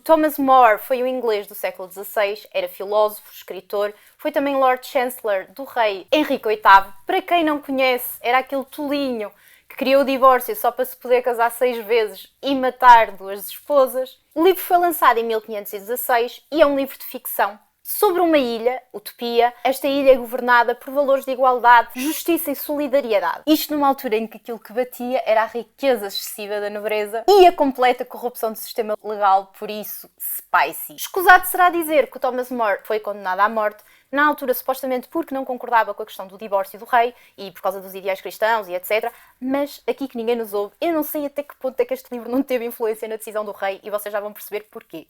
Thomas More foi um inglês do século XVI, era filósofo, escritor, foi também Lord Chancellor do rei Henrique VIII. Para quem não conhece, era aquele tolinho que criou o divórcio só para se poder casar 6 vezes e matar 2 esposas. O livro foi lançado em 1516 e é um livro de ficção sobre uma ilha, Utopia. Esta ilha é governada por valores de igualdade, justiça e solidariedade. Isto numa altura em que aquilo que batia era a riqueza excessiva da nobreza e a completa corrupção do sistema legal, por isso, spicy. Escusado será dizer que o Thomas More foi condenado à morte, na altura supostamente porque não concordava com a questão do divórcio do rei e por causa dos ideais cristãos e etc. Mas aqui que ninguém nos ouve, eu não sei até que ponto é que este livro não teve influência na decisão do rei e vocês já vão perceber porquê.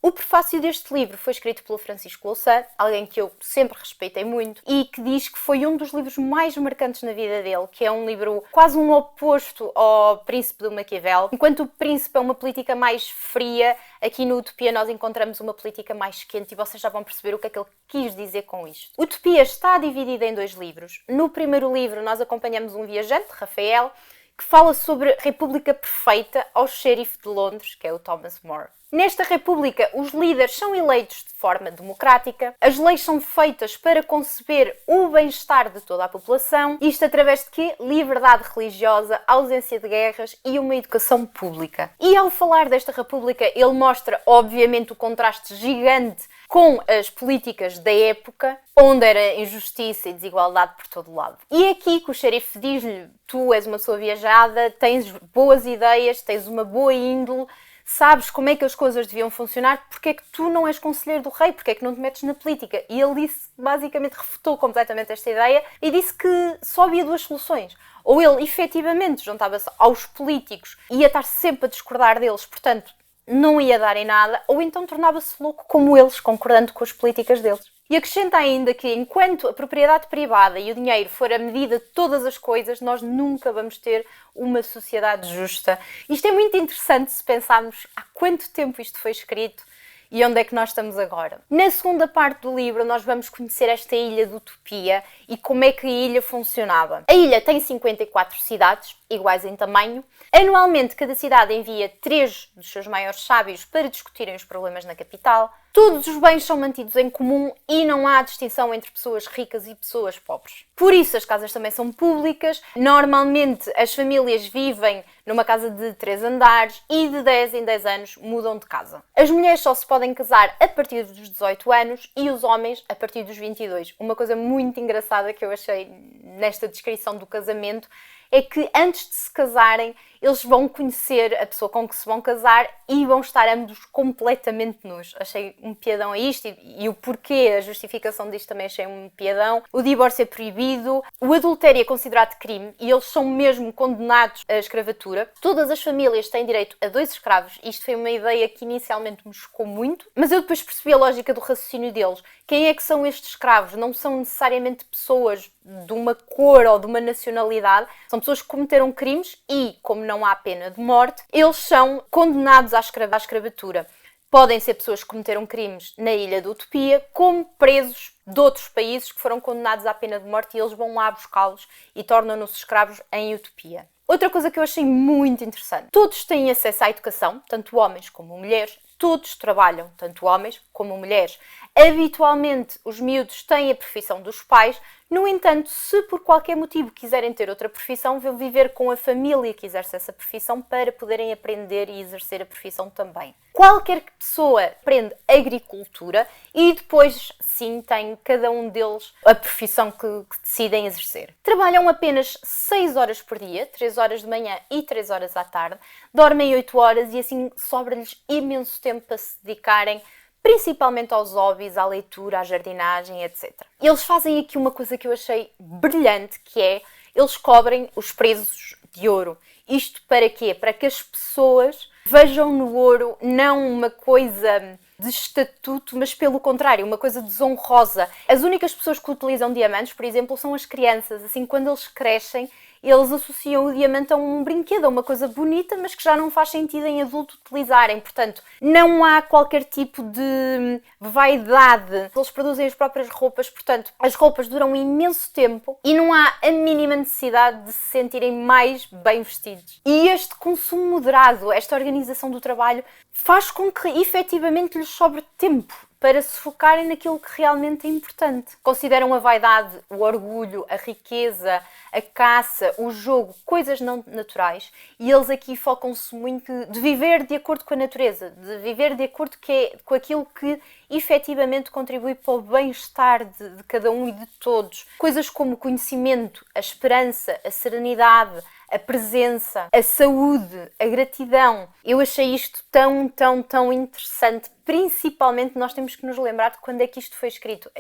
O prefácio deste livro foi escrito pelo Francisco Louçã, alguém que eu sempre respeitei muito e que diz que foi um dos livros mais marcantes na vida dele, que é um livro quase um oposto ao Príncipe do Maquiavel. Enquanto o Príncipe é uma política mais fria, aqui no Utopia nós encontramos uma política mais quente e vocês já vão perceber o que é que ele quis dizer com isto. Utopia está dividida em 2 livros. No primeiro livro nós acompanhamos um viajante, Rafael, que fala sobre a República Perfeita ao xerife de Londres, que é o Thomas More. Nesta república, os líderes são eleitos de forma democrática, as leis são feitas para conceber o bem-estar de toda a população, isto através de quê? Liberdade religiosa, ausência de guerras e uma educação pública. E ao falar desta república, ele mostra, obviamente, o contraste gigante com as políticas da época, onde era injustiça e desigualdade por todo lado. E é aqui que o xerife diz-lhe: tu és uma pessoa viajada, tens boas ideias, tens uma boa índole, sabes como é que as coisas deviam funcionar, porque é que tu não és conselheiro do rei, porque é que não te metes na política? E ele disse, basicamente refutou completamente esta ideia e disse que só havia 2 soluções. Ou ele efetivamente juntava-se aos políticos e ia estar sempre a discordar deles, portanto não ia dar em nada, ou então tornava-se louco como eles, concordando com as políticas deles. E acrescenta ainda que enquanto a propriedade privada e o dinheiro for a medida de todas as coisas, nós nunca vamos ter uma sociedade justa. Isto é muito interessante se pensarmos há quanto tempo isto foi escrito e onde é que nós estamos agora. Na segunda parte do livro nós vamos conhecer esta ilha de Utopia e como é que a ilha funcionava. A ilha tem 54 cidades, iguais em tamanho. Anualmente cada cidade envia 3 dos seus maiores sábios para discutirem os problemas na capital. Todos os bens são mantidos em comum e não há distinção entre pessoas ricas e pessoas pobres. Por isso as casas também são públicas. Normalmente as famílias vivem numa casa de 3 andares e de 10 em 10 anos mudam de casa. As mulheres só se podem casar a partir dos 18 anos e os homens a partir dos 22. Uma coisa muito engraçada que eu achei nesta descrição do casamento é que antes de se casarem, eles vão conhecer a pessoa com que se vão casar e vão estar ambos completamente nus. Achei um piadão a isto e o porquê, a justificação disto também achei um piadão. O divórcio é proibido, o adultério é considerado crime e eles são mesmo condenados à escravatura. Todas as famílias têm direito a 2 escravos. Isto foi uma ideia que inicialmente me chocou muito, mas eu depois percebi a lógica do raciocínio deles. Quem é que são estes escravos? Não são necessariamente pessoas de uma cor ou de uma nacionalidade, são pessoas que cometeram crimes e, como não há pena de morte, eles são condenados à escravatura. Podem ser pessoas que cometeram crimes na ilha de Utopia, como presos de outros países que foram condenados à pena de morte e eles vão lá buscá-los e tornam-nos escravos em Utopia. Outra coisa que eu achei muito interessante, todos têm acesso à educação, tanto homens como mulheres, todos trabalham, tanto homens como mulheres. Habitualmente, os miúdos têm a profissão dos pais. No entanto, se por qualquer motivo quiserem ter outra profissão, vão viver com a família que exerce essa profissão para poderem aprender e exercer a profissão também. Qualquer pessoa aprende agricultura e depois, sim, tem cada um deles a profissão que decidem exercer. Trabalham apenas 6 horas por dia, 3 horas de manhã e 3 horas à tarde, dormem 8 horas e assim sobra-lhes imenso tempo para se dedicarem principalmente aos hobbies, à leitura, à jardinagem, etc. Eles fazem aqui uma coisa que eu achei brilhante, que é, eles cobrem os presos de ouro. Isto para quê? Para que as pessoas vejam no ouro não uma coisa de estatuto, mas pelo contrário, uma coisa desonrosa. As únicas pessoas que utilizam diamantes, por exemplo, são as crianças. Assim, quando eles crescem, eles associam o diamante a um brinquedo, a uma coisa bonita, mas que já não faz sentido em adulto utilizarem. Portanto, não há qualquer tipo de vaidade. Eles produzem as próprias roupas, portanto, as roupas duram um imenso tempo e não há a mínima necessidade de se sentirem mais bem vestidos. E este consumo moderado, esta organização do trabalho, faz com que efetivamente lhes sobre tempo para se focarem naquilo que realmente é importante. Consideram a vaidade, o orgulho, a riqueza, a caça, o jogo, coisas não naturais, e eles aqui focam-se muito de viver de acordo com a natureza, de viver de acordo com aquilo que efetivamente contribui para o bem-estar de cada um e de todos. Coisas como o conhecimento, a esperança, a serenidade, a presença, a saúde, a gratidão. Eu achei isto tão interessante. Principalmente nós temos que nos lembrar de quando é que isto foi escrito.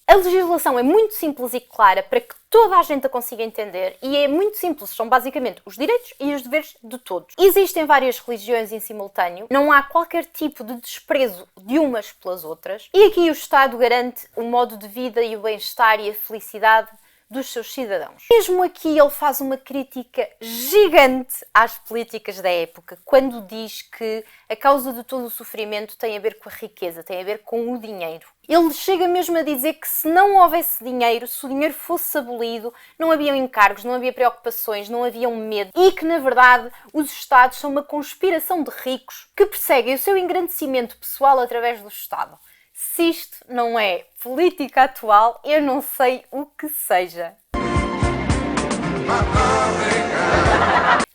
A legislação é muito simples e clara para que toda a gente a consiga entender, e é muito simples, são basicamente os direitos e os deveres de todos. Existem várias religiões em simultâneo, não há qualquer tipo de desprezo de umas pelas outras, e aqui o Estado garante o modo de vida e o bem-estar e a felicidade dos seus cidadãos. Mesmo aqui ele faz uma crítica gigante às políticas da época, quando diz que a causa de todo o sofrimento tem a ver com a riqueza, tem a ver com o dinheiro. Ele chega mesmo a dizer que se não houvesse dinheiro, se o dinheiro fosse abolido, não haviam encargos, não havia preocupações, não havia um medo, e que, na verdade, os Estados são uma conspiração de ricos que perseguem o seu engrandecimento pessoal através do Estado. Se isto não é política atual, eu não sei o que seja.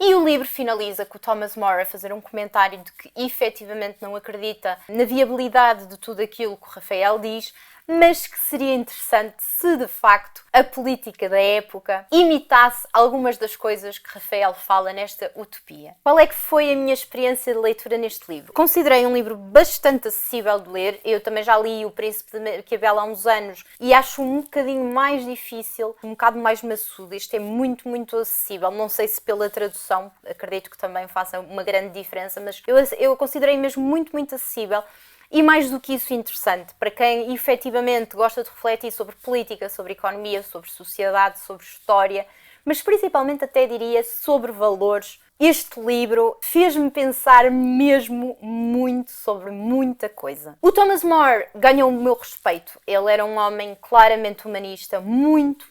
E o livro finaliza com o Thomas More a fazer um comentário de que efetivamente não acredita na viabilidade de tudo aquilo que o Rafael diz, mas que seria interessante se de facto a política da época imitasse algumas das coisas que Rafael fala nesta utopia. Qual é que foi a minha experiência de leitura neste livro? Considerei um livro bastante acessível de ler. Eu também já li O Príncipe de Maquiavelo há uns anos e acho um bocadinho mais difícil, um bocado mais maçudo. Este é muito acessível. Não sei se pela tradução, acredito que também faça uma grande diferença, mas eu considerei mesmo muito acessível. E mais do que isso, interessante, para quem efetivamente gosta de refletir sobre política, sobre economia, sobre sociedade, sobre história, mas principalmente até diria sobre valores. Este livro fez-me pensar mesmo muito sobre muita coisa. O Thomas More ganhou o meu respeito. Ele era um homem claramente humanista, muito,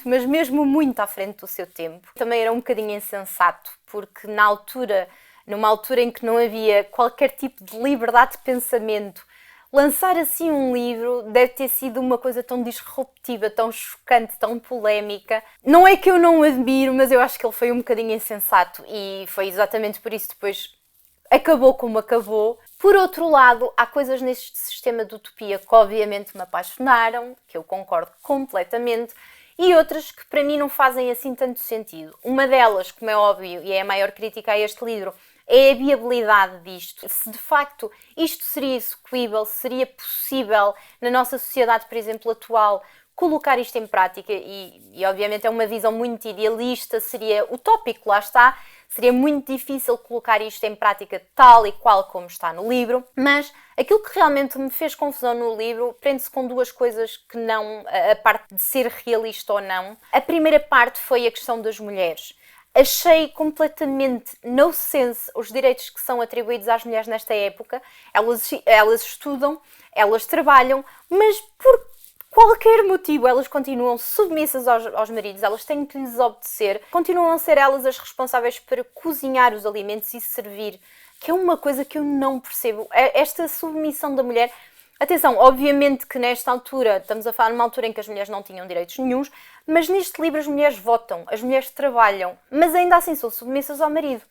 mas mesmo muito à frente do seu tempo. Também era um bocadinho insensato, porque numa altura em que não havia qualquer tipo de liberdade de pensamento, lançar assim um livro deve ter sido uma coisa tão disruptiva, tão chocante, tão polémica. Não é que eu não o admiro, mas eu acho que ele foi um bocadinho insensato e foi exatamente por isso depois acabou como acabou. Por outro lado, há coisas neste sistema de utopia que obviamente me apaixonaram, que eu concordo completamente, e outras que para mim não fazem assim tanto sentido. Uma delas, como é óbvio, e é a maior crítica a este livro, é a viabilidade disto. Se de facto isto seria execuível, seria possível na nossa sociedade, por exemplo, atual, colocar isto em prática, e obviamente é uma visão muito idealista, seria utópico, lá está, seria muito difícil colocar isto em prática tal e qual como está no livro, mas aquilo que realmente me fez confusão no livro prende-se com duas coisas que não, a parte de ser realista ou não. A primeira parte foi a questão das mulheres. Achei completamente no sense os direitos que são atribuídos às mulheres nesta época. Elas estudam, elas trabalham, mas por qualquer motivo elas continuam submissas aos maridos, elas têm que lhes obedecer, continuam a ser elas as responsáveis para cozinhar os alimentos e servir, que é uma coisa que eu não percebo. Esta submissão da mulher... Atenção, obviamente que nesta altura, estamos a falar numa altura em que as mulheres não tinham direitos nenhuns, mas neste livro as mulheres votam, as mulheres trabalham, mas ainda assim são submissas ao marido.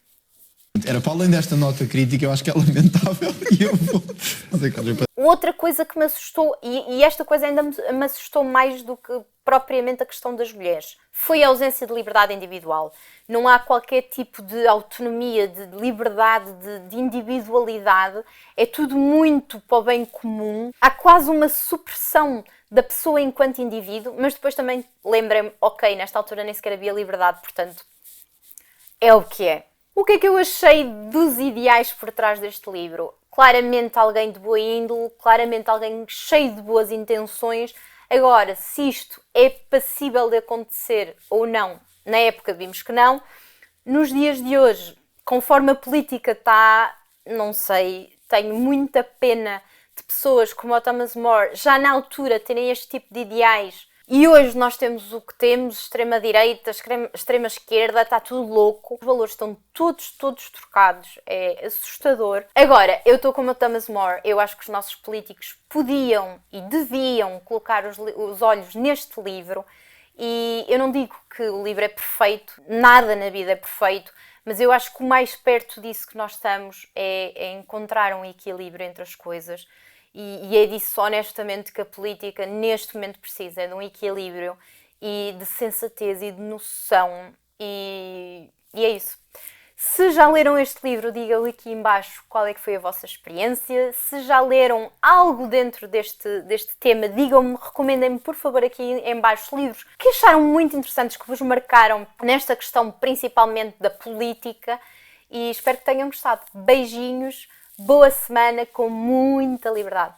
Era para além desta nota crítica, eu acho que é lamentável e eu vou fazer coisa para... Outra coisa que me assustou, e esta coisa ainda me assustou mais do que propriamente a questão das mulheres, foi a ausência de liberdade individual. Não há qualquer tipo de autonomia, de liberdade, de individualidade. É tudo muito para o bem comum. Há quase uma supressão da pessoa enquanto indivíduo, mas depois também lembrei-me, ok, nesta altura nem sequer havia liberdade, portanto, é o que é. O que é que eu achei dos ideais por trás deste livro? Claramente alguém de boa índole, claramente alguém cheio de boas intenções, Agora, se isto é passível de acontecer ou não, na época vimos que não, nos dias de hoje, conforme a política está, não sei, tenho muita pena de pessoas como o Thomas More já na altura terem este tipo de ideais. E hoje nós temos o que temos, extrema-direita, extrema-esquerda, está tudo louco. Os valores estão todos trocados, é assustador. Agora, eu estou como o Thomas More, eu acho que os nossos políticos podiam e deviam colocar os olhos neste livro. E eu não digo que o livro é perfeito, nada na vida é perfeito, mas eu acho que o mais perto disso que nós estamos é encontrar um equilíbrio entre as coisas. E é disso, honestamente, que a política neste momento precisa, de um equilíbrio e de sensatez e de noção. E é isso. Se já leram este livro, digam aqui em baixo qual é que foi a vossa experiência. Se já leram algo dentro deste tema, digam-me, recomendem-me, por favor, aqui em baixo livros que acharam muito interessantes, que vos marcaram nesta questão principalmente da política. E espero que tenham gostado. Beijinhos. Boa semana com muita liberdade.